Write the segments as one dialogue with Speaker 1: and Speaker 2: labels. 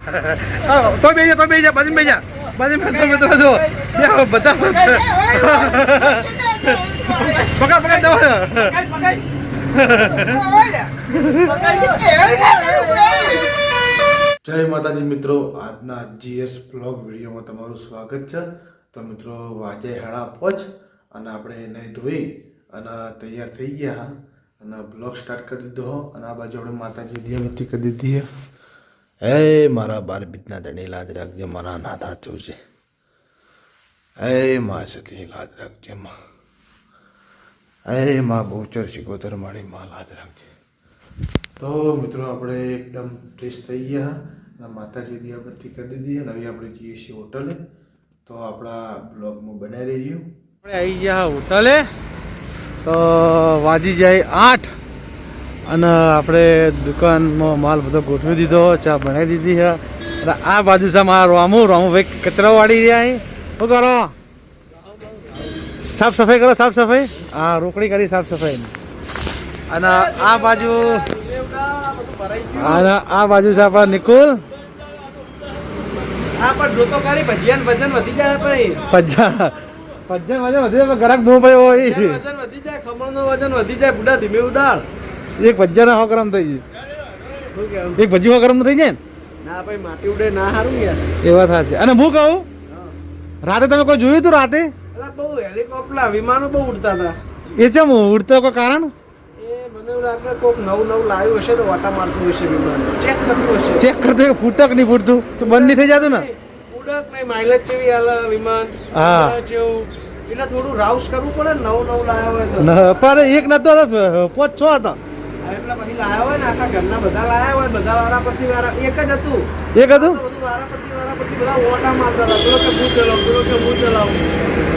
Speaker 1: તો બેજા બાજુ બેજા મિત્રો જો બધા પકડ દવા જય માતાજી મિત્રો, આજના જીએસ બ્લોગ વિડીયોમાં તમારું સ્વાગત છે. તો મિત્રો વાજે 5:30 અને આપણે નહીં ધોઈ અને તૈયાર થઈ ગયા અને બ્લોગ સ્ટાર્ટ કરી દીધો. અને આ બાજુ આપણે માતાજી દિયાબત્તી કરી દીધી. હે મારા 12 બીતના ધણી લાજ રાખજે, મારા નાથ હાચું છે. હે મા સતી લાજ રાખજે, માં હે મા બહુચર શિકોતર મારી માં લાજ રાખજે. તો મિત્રો આપણે એકદમ ફ્રેશ થઈ ગયા અને માતાજી દિયાબત્તી કરી દીધી અને હવે આપણે જઈએ છીએ હોટલે. તો આપણા બ્લોગમાં બનાવી રહ્યું. આપણે આવી ગયા હોટલે. તો વાજી જાય 8 અને આપણે દુકાનમાં માલ બધો ગોઠવી દીધો, ચા બનાવી દીધી છે. અને આ બાજુ છે મારા રામુ ભાઈ કચરો વાળી રહ્યા. શું કરો? સાફ સફાઈ કરો, સાફ સફાઈ. હા, રોકડી કરી સાફ સફાઈ. અને આ બાજુ છે આપણા નિકુલ.
Speaker 2: આ પણ જોતો કરી ભજીયાન વજન વધી જાય ભાઈ.
Speaker 1: ભજન વજન વધી જાય, ગરાક બહુ ભાઈ હોય.
Speaker 2: વજન વધી જાય, ખમણનું વજન વધી જાય, બુડા ધીમે ઉડાડ.
Speaker 1: એક ભજીયા 100 ગ્રામ થઈ જાય.
Speaker 2: શું કેવું?
Speaker 1: એક ભજી 100 ગ્રામ થઈ જાય ને?
Speaker 2: ના ભાઈ, માટી ઉડે ના હારું યાર.
Speaker 1: એ વાત સાચી. અને હું કહું, રાતે તમે કોઈ જોયું તું રાતે?
Speaker 2: અલા બહુ હેલિકોપ્ટર વિમાનો બહુ ઉડતા હતા.
Speaker 1: એ ચમ ઉડતો કોઈ કારણ?
Speaker 2: એ મને એવું લાગે કોક નવું લાવ્યું હશે તો વાટા મારતું હશે વિમાન. ચેક કરતું હશે.
Speaker 1: ચેક કરતો ફૂટક નહીં ફૂટતું તો બંધ નહીં થઈ જતું ને?
Speaker 2: ઉડક નહીં, માઇલેજ જેવી હાલે વિમાન.
Speaker 1: હા,
Speaker 2: જેવું એટલે થોડું રાઉસ કરવું પડે ને, નવું લાવ્યા હોય તો.
Speaker 1: પણ એક નતો, 5-6 હતા.
Speaker 2: એટલા પછી લાયા હોય ને, આખા ઘરના બધા લાયા હોય, બધા વારા પછી વારા એક જ હતું.
Speaker 1: એક હતું?
Speaker 2: બધું વારા પછી બધા ઓટા મારતા હતા. પેલો કે હું ચલાવું, પેલો કે હું ચલાવું.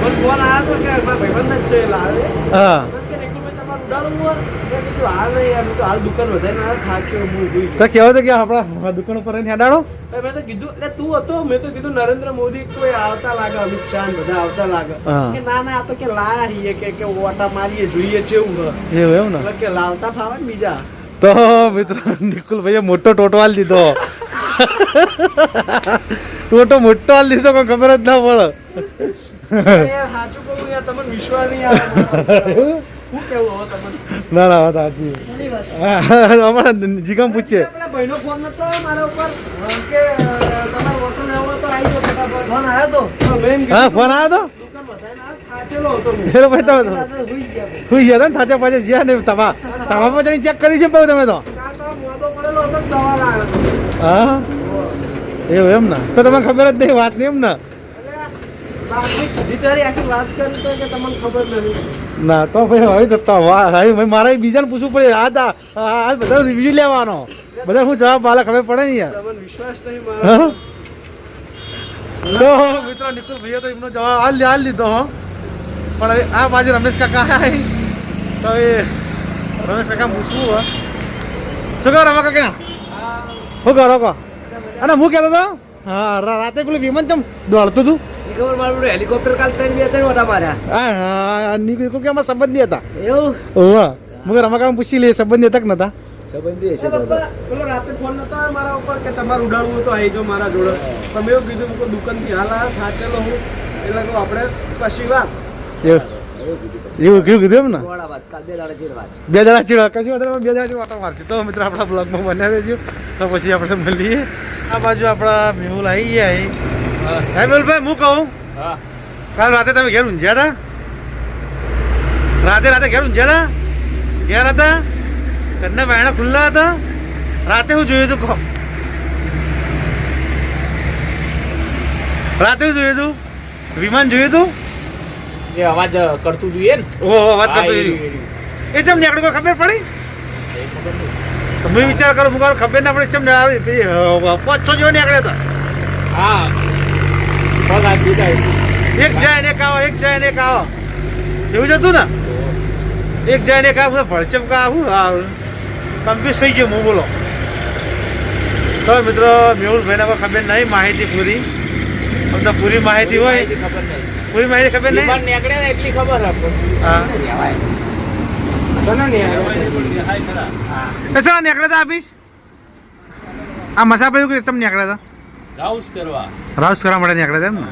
Speaker 2: મને ફોન આવ્યો તો કે મારા ભાઈબંધ જ છે લાવે.
Speaker 1: હા,
Speaker 2: કે નિકુલભાઈ તમારું ઉડાડવું હોય? મેં કીધું હાલ નહીં યાર, તો હાલ દુકાન વધારે ના થાક્યો હું જોઈ.
Speaker 1: તો કહેવાય તો કે આપણા દુકાન ઉપર રહીને હેડાડો.
Speaker 2: મેં તો કીધું એટલે તું હતો, મેં તો કીધું નરેન્દ્ર મોદી કોઈ આવતા લાગે, અમિત શાહ બધા આવતા લાગે. કે ના આ તો કે લાયા રહીએ કે ઓટા મારીએ જોઈએ છે એવું.
Speaker 1: એવું એમ ને?
Speaker 2: કે લાવતા ફાવે ને બીજા.
Speaker 1: તો મિત્રો નિકુલ ભાઈએ મોટો ટોટો હાલ દીધો. ટોટો મોટો હાલ દીધો, કોઈ ખબર જ ના પડે.
Speaker 2: સાચું કહું યાર, તમને વિશ્વાસ નહીં આવે. શું કેવું હવે તમને?
Speaker 1: ના વાત સાચી. અમારા જીગમ પૂછે,
Speaker 2: ભાઈનો ફોન નતો મારા ઉપર કે તમારો ઓટો લેવો તો આવી ગયો ફટાફટ. ફોન આવ્યો તો.
Speaker 1: હા, ફોન આવ્યો તો.
Speaker 2: દુકાન બધાને થાચેલો હતો હું.
Speaker 1: એનો ભાઈ તો
Speaker 2: હુઈ ગયા.
Speaker 1: સુઈ ગયા ને થાચા પાછા જ્યાં ને તમા પછી ચેક કરી છે પાછું તમે તો.
Speaker 2: મોટો પડેલો હતો, દવા લાવ્યો હતો.
Speaker 1: હા, એવું એમ ને? તો તમને ખબર જ નહીં વાત નહીં એમ ને?
Speaker 2: આખી વાત કરી તો કે તમને ખબર નથી.
Speaker 1: ના તો ભાઈ હવે તો મારે બીજાને પૂછવું પડે. આ બધા રિવ્યુ લેવાનો, બધા હું જવાબ વાલા ખબર પડે ને યાર.
Speaker 2: તમને વિશ્વાસ નહીં મારો.
Speaker 1: તો મિત્રો નિકુલ ભાઈએ તો એમનો જવાબ હાલ લીધો હો. પણ હવે આ બાજુ રમેશ કાકા આવી તો એ રમેશ કાકા પૂછવું હો. શું કહો રમા કાકા? શું કરો કહો? અને હું કહેતો હતો હા, રાતે પેલું વિમાન ચમ દોડતું હતું?
Speaker 2: ખબર મારું હેલિકોપ્ટર કાલ ત્રણ ઓટા માર્યા.
Speaker 1: હા, નિકુલ કે અમારા સંબંધી હતા.
Speaker 2: એવું?
Speaker 1: ઓહ, મુકે રમા કાકા પૂછી લે સંબંધી હતા કે નતા?
Speaker 2: સંબંધી હશે. પેલો રાતે ફોન નતો આવ્યો મારા ઉપર કે તમારે ઉડાડવું હોય તો આવી જાઓ મારા જોડે. તમે એવું કીધું કે દુકાનથી હાલ આવ્યો થાચેલો હું એટલે કહું આપણે કશી વાત.
Speaker 1: એવું કીધું એમ ને?
Speaker 2: 2 દાડા ચીડ વાત.
Speaker 1: 2 દાડા ચીડ કશી વાત 2 દાડા ચીડ વાતો મારશે. તો મિત્રો આપણા બ્લોગમાં બનાવી દેજો. તો પછી આપણે મળીએ. આ બાજુ આપણા મેહુલ આવી ગયા. હા મેહુલભાઈ, હું કહું,
Speaker 2: હા,
Speaker 1: કાલ રાતે તમે ઘેર ઊંઝ્યા હતા? રાતે ઘેર ઊંઝ્યા હતા? ઘેર હતા? ઘરના બાયણા ખુલ્લા હતા? રાતે હું જોયું હતું કહો? રાતે હું જોયું હતું? વિમાન જોયું હતું?
Speaker 2: એ અવાજ કરતું જોઈએ ને.
Speaker 1: ઓહો, વાત કરતું જોયું. એ ચમ નીકળ્યું કોઈ ખબર પડી? તમે વિચાર કરો, મુકાર ખબર ના પડે. ચમ 5-6 જેવો નીકળ્યો હતો.
Speaker 2: હા,
Speaker 1: એક જાય ને કાવો, એક જાય ને કાવો એવું જ હતું ને? એક જાય ને કાવો ભળચમ કા હું કન્ફ્યુઝ થઈ ગયો હું. બોલો. તો મિત્રો મેહુલભાઈને કોઈ ખબર નહીં માહિતી પૂરી. આમ તો પૂરી માહિતી હોય, પૂરી માહિતી ખબર નહીં.
Speaker 2: એટલી ખબર
Speaker 1: હા,
Speaker 2: નીકળ્યા
Speaker 1: નીકળ્યા હતા આપીશ. આ મસાભાઈ ચમ નીકળ્યા હતા?
Speaker 3: રાઉસ કરવા.
Speaker 1: રાસ કરવા માટે નીકળે તેમ ને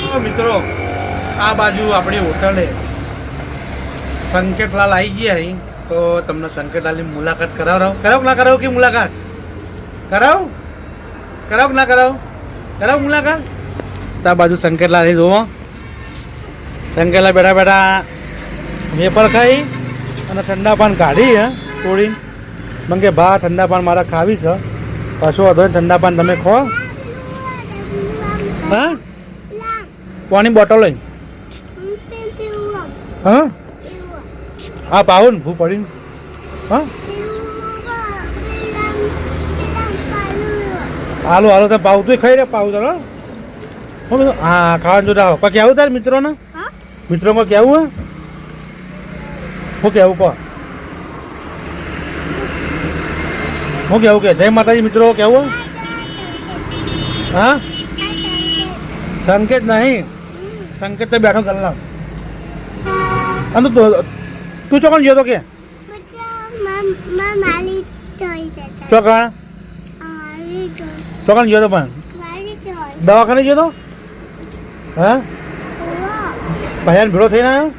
Speaker 1: તો મિત્રો આ બાજુ આપણી હોટલે સંકેતલાલ આવી ગયા અહીં તો તમને સંકેતલાલની મુલાકાત કરાવ કે ના કરાવ મુલાકાત કરાવ કે ના કરાવ મુલાકાત તો આ બાજુ સંકેતલાલ અહીં જોવો સંકેતલાલ બેઠા બેઠા વેફર ખાઈ અને ઠંડા પાન કાઢી હે તોડીને મને કે ભા ઠંડા પાન મારા ખાવી છે કશો વાંધો નહીં ઠંડા પાન તમે ખો હા પાણી બોટલ લઈ હા હા પાવું ને ભૂ પડીને હા હાલો હાલો તમે પાવું તું ખાઈ રે પાવું ચાલો હા ખાવાનું જોતા આવો કોઈ કેવું તારે મિત્રોને મિત્રો કોઈ કેવું હું કેવું કહો હું કેવું કે જય માતાજી મિત્રો કેવું હા સંકેત નહીં સંકેત તો બેઠો ગલ્લા અને તું ચોકણ ગયો તો કે ચોકણ ચોકણ ગયો તો પણ દવાખાને ગયો તો હા ભયાન ભેળો થઈને આવ્યો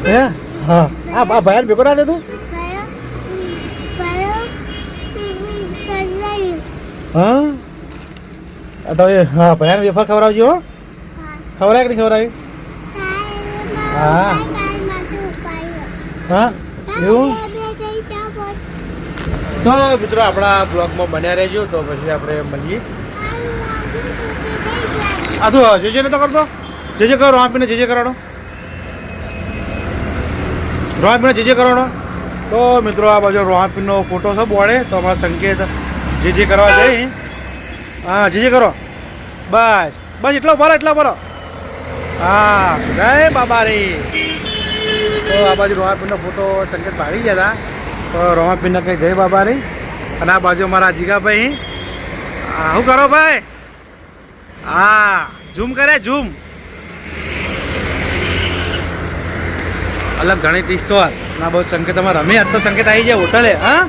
Speaker 1: હે હા આ ભયાન ભેગો ના તું હા તો હા ભયાન વેફર ખવડાવજો ખવડાય કે નહીં ખવડાવી હા હા એવું તો મિત્રો આપણા બ્લોગમાં બન્યા રહેજો તો પછી આપણે મળીએ આ તું જે નતો કરતો જે કરો રોહ આપીને જે કરાડો રોહ આપીને જે કરાડો તો મિત્રો આ બાજુ રોહ આપીનો ફોટો છે બોડે તો અમારા સંકેત જે કરવા જાય હા જે કરો બસ બસ એટલો ભરો હા જય બાબા રે તો આ બાજુ રોમાપીરનો ફોટો સંકેત પાડી ગયા હતા તો રોમાપીરને કંઈ જય બાબા રે અને આ બાજુ અમારા જીગાભાઈ શું કરો ભાઈ હા ઝૂમ કરે ઝૂમ અલગ ઘણી ટી સ્ટોલ ના બહુ સંકેત અમારે રમે આજ તો સંકેત આવી જાય હોટલે હા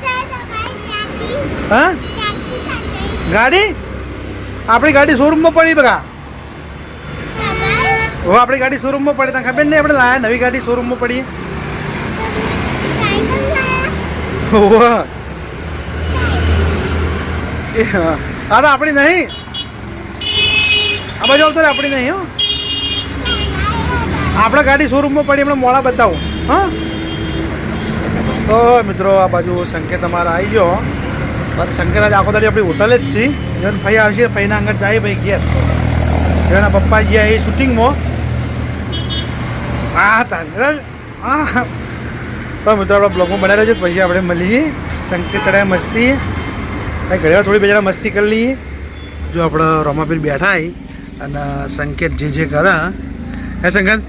Speaker 1: હા ગાડી આપણી ગાડી શોરૂમમાં પડી બગા ઓ આપણી ગાડી શોરૂમમાં પડી તને ખબર નહીં આપણે લાયા નવી ગાડી શોરૂમમાં પડી હા તો આપણી નહીં આ બાજુ આવતો રે આપણી નહીં હો આપણે ગાડી શોરૂમમાં પડી હમણાં મોડા બતાવું હા તો મિત્રો આ બાજુ સંકેત અમારા આવી ગયો બસ સંકેત આજે આખો દાડી આપણી હોટલે જ છીએ જેને ફઈ આવશે ફઈના આગળ જાય ભાઈ ઘેર જેના પપ્પા ગયા એ શૂટિંગમાં હા તારે હા તો મિત્રો આપણે બ્લોગમાં બનાવી રહ્યો છે પછી આપણે મળીએ સંકેત તળે મસ્તી કંઈ ઘરે થોડી બે જણા મસ્તી કરી લઈએ જો આપણે રોમાપીર બેઠા અને સંકેત જે કરે હે સંકેત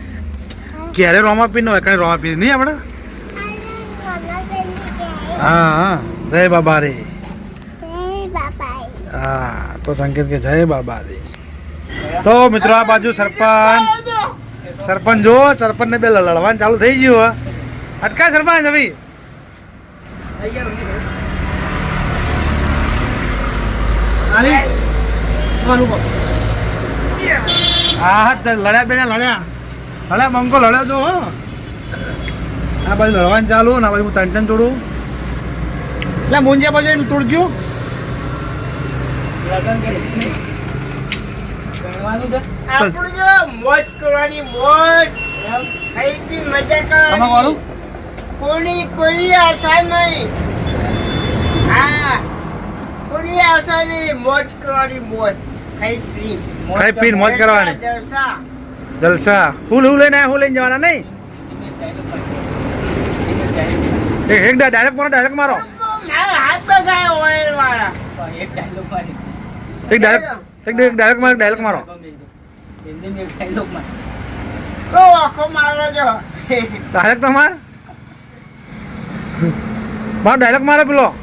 Speaker 1: ક્યારે રોમાપીર ન હોય કાંઈ રોમાપીર નહીં આપણે હા હા જય બાબા રે હા તો સંકેત કે જય બાબા રે તો મિત્રો આ બાજુ સરપંચ જો સરપંચ ને બે લડવાનું ચાલુ થઈ ગયું અટકા સરપંચ હવે હા લડ્યા બે લડ્યા બંકો લડ્યો તો આ બાજુ લડવાનું ચાલુ ને આ બાજુ હું ત્રણ તોડું એટલે મુંજ્યા બાજુ એનું તોડજો
Speaker 4: મોજ કરવાની મોજ ખાઈ પી મજા કરવાની કોની આશા નહીં હા કોની આશા નહીં મોજ કરવાની મોજ ખાઈ પી
Speaker 1: મોજ કરવાની જલસા હું લઈને જવાના નહીં એક ડાયરેક્ટ મારો
Speaker 4: હાથ બગાય ઓઇલ વાળા
Speaker 1: એક ડાયરેક્ટ મારો
Speaker 4: તો આખો મારો જો
Speaker 1: ડાયરેક્ટ તો માર ડાયરેક્ટ મારે પેલો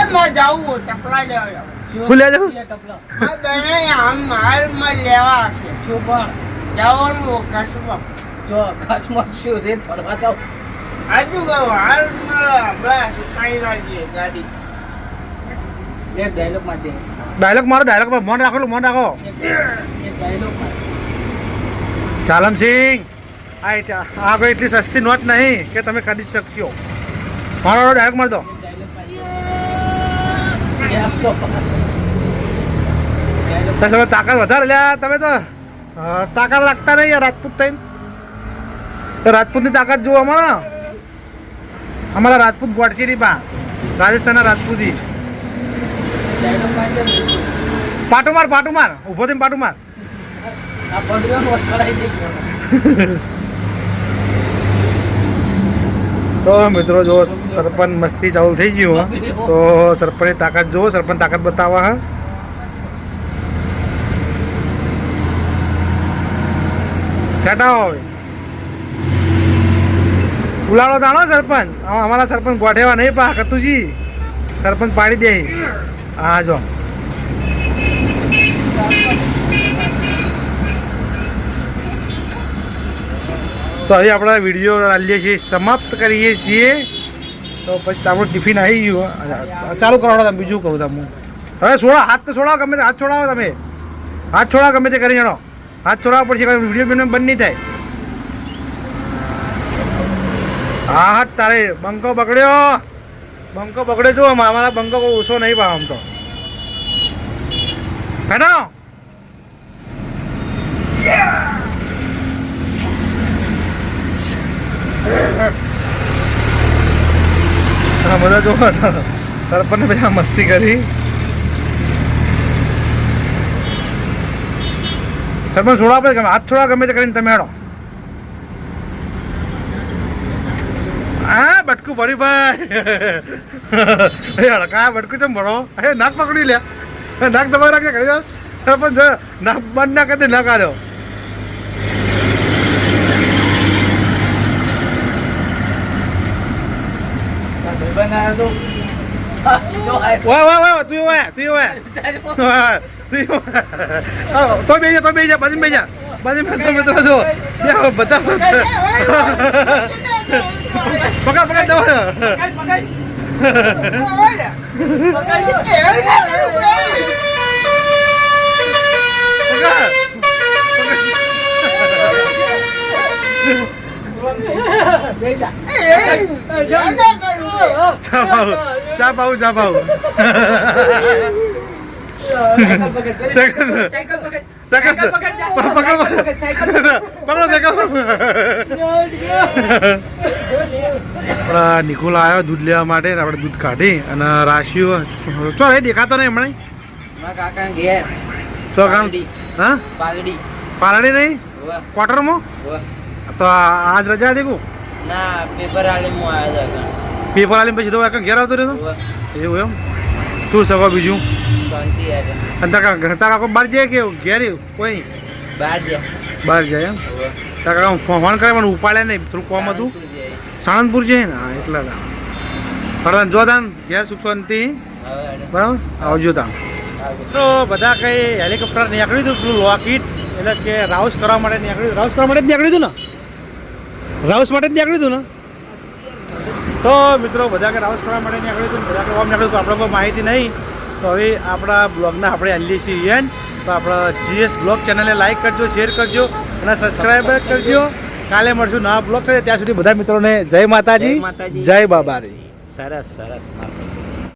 Speaker 4: એમાં જાવું ટપલા લેવા
Speaker 3: હું લે જાઉં
Speaker 4: આ બને આમ હાલમાં લેવા છે
Speaker 3: શું પણ
Speaker 4: જવાનું કસબા
Speaker 3: જો ખાસમાં શું છે ફરવા જાવ
Speaker 4: આજુ ગયો હાલમાં બસ કાંઈ વાગીએ ગાડી
Speaker 3: એક ડાયલોગ માં દે
Speaker 1: ડાયલોગ મારો ડાયલોગ પર મન રાખો મન રાખો
Speaker 3: એક ડાયલોગ માં
Speaker 1: ચાલમસિંહ આ કોઈ એટલી સસ્તી નોટ નહીં કે તમે ખરીદી શકશો મારો ડાયરેક્ટ મારી દો તમે તાકાત વધારે લ્યા તમે તો તાકાત રાખતા નહીં યાર રાજપૂત થઈને રાજપૂતની તાકાત જુઓ અમારા રાજપૂત ગોડચીની પા રાજસ્થાનના રાજપૂતી પાટું માર ઊભો થઈને પાટું માર
Speaker 3: આ પડ્યો વસડાઈ દે
Speaker 1: તો મિત્રો જો સરપંચ મસ્તી ચાલુ થઈ ગયું હા તો સરપંચની તાકાત જુઓ સરપંચ તાકાત બતાવવા હા ખેટાઓ હવે ઉલાડો તાણો સરપંચ અમારા સરપંચ ગોઠેવા નહીં પા કતુજી સરપંચ પાડી દે હા જો તો હવે આપણે વિડીયો ચાલીએ છીએ સમાપ્ત કરીએ છીએ તો પછી આપણું ટિફિન આવી ગયું ચાલુ કરાવો તમે બીજું કરું તમે હવે છોડો હાથ તો છોડાવો ગમે તે હાથ છોડાવો તમે હાથ છોડાવો ગમે તે કરી જાણો હાથ છોડાવવા પડશે વિડીયો બંધ નહીં થાય હા હા તારે બંકો બગડ્યો છો અમારા બંકો કોઈ ઓછો નહીં ભાવ આમ તો હેનો હા બધા જો સરપંચ બધા મસ્તી કરી સરપંચ છોડા પડે ગમે હાથ છોડા ગમે તે કરીને તમે હેડો હા બટકું ભરી ભાઈ હડકા બટકું ચમ ભરો અરે નાક પકડી લ્યા નાક દબાવી રાખજે કરી સરપંચ નાક બંધ ના કરી ના કાઢ્યો
Speaker 3: બનાવ્યો તો જો આય
Speaker 1: વાહ તું તો બેજા બાજુ બેજા મિત્રો જો બધા પકડ દવા ચા પાઉ નિકોલા આવ્યો દૂધ લેવા માટે આપણે દૂધ કાઢી અને રાશિઓ ચો એ દેખાતો નહીં હમણાં
Speaker 3: કાકા ઘેર
Speaker 1: ચો કામ હા
Speaker 3: પાલડી
Speaker 1: પાલડી નહીં ક્વાર્ટરમાં તો આજ રજા હતી
Speaker 3: ના પેપર આલે હું આવ્યો હતો
Speaker 1: પેપર આલી પછી તો ઘેર આવતો રહ્યો એવું એમ શું સવા બીજું
Speaker 3: શાંતિ યાર
Speaker 1: અને તારા કાકો બહાર જાય કે ઘેર કોઈ બહાર જાય એમ તારા કાકા ફોન કરે મને ઉપાડે નહીં થોડું કોમ હતું સાણંદપુર જાય ને હા એટલા ફરવાન જો તાન ઘેર સુખ શાંતિ બરાબર આવજો તાન તો બધા કઈ હેલિકોપ્ટર નીકળ્યું હતું પેલું લોકેટ એટલે કે રાઉસ કરવા માટે નીકળ્યું રાઉસ કરવા માટે જ નીકળ્યું હતું ને રાઉસ માટે જ નીકળ્યું હતું ને તો મિત્રો બધા કે રાઉસ કરવા માટે નીકળ્યું હતું બધા કે ઓમ નીકળ્યું આપણે કોઈ માહિતી નહીં તો હવે આપણા બ્લોગના આપણે હલ્લી છીએ તો આપણા GS બ્લોગ ચેનલને લાઈક કરજો શેર કરજો અને સબસ્ક્રાઈબ કરજો કાલે મળશું નવા બ્લોગ છે ત્યાં સુધી બધા મિત્રોને જય માતાજી જય બાબારી
Speaker 3: સરસ